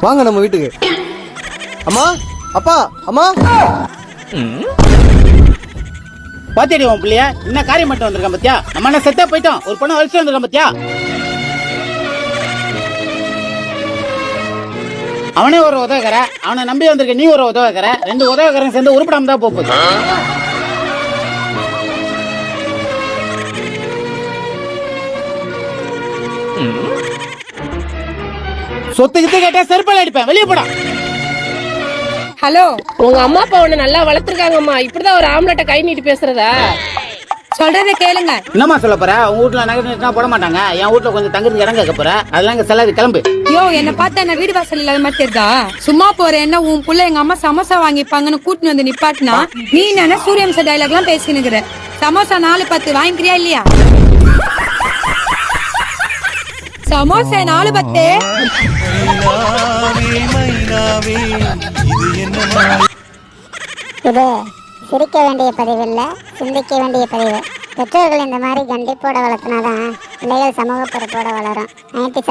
வாங்க நம்ம வீட்டுக்கு. அம்மா, அப்பா, அம்மா. பாத்தியடி உன் பிள்ளைய என்ன காரியம் மட்டும் வந்திருக்கான் பத்தியா? நம்ம என்ன செத்தே போயிட்டோம், ஒரு பொண்ணு வலிச்சு வந்திருக்கான் பத்தியா? அவனே ஒரு உதவிக்கிற, அவனை நம்பி வந்திருக்க நீ ஒரு உதவிக்கிற, ரெண்டு உதவிக்கிறங்க சேர்ந்து உருப்படாம தான் போகுது. சொத்து கித்து கேட்டா செருப்பால அடிப்பேன், வெளியே போடா. ஹலோ, உங்க அம்மா அப்பா உன்னை நல்லா வளர்த்துருக்காங்கம்மா, இப்படிதான் ஒரு ஆம்பளட்ட கை நீட்டி பேசுறதா? சொல்றத கேளுங்க. என்னம்மா சொல்ல போற? உங்க வீட்டுல நகை போட மாட்டாங்க, என் வீட்டுல கொஞ்சம் தங்குறதுக்கு இடம் கேட்க போற, அதெல்லாம் இங்க செல்லாது, கிளம்பு. யோ, என்ன பார்த்தா என்ன வீடு வாசல் இல்லாத மாதிரி தெரியுதா? சும்மா போற என்ன உன் புள்ள எங்க அம்மா சமோசா வாங்கிப்பாங்கன்னு கூட்டின்னு வந்து நிப்பாட்டினா நீ என்ன சூரியவம்ச டயலாக் எல்லாம் பேசினுக்குற. சமோசா 4-10 வாங்கிக்கிறியா இல்லையா? சமோசா 4-10. இது சிரிக்க வேண்டிய பதிவு இல்ல, சிந்திக்க வேண்டிய பதிவு. பெற்றோர்கள் இந்த மாதிரி கண்டிப்போட வளர்த்தினாதான் பிள்ளைகள் சமூக பொறுப்போட வளரும். 90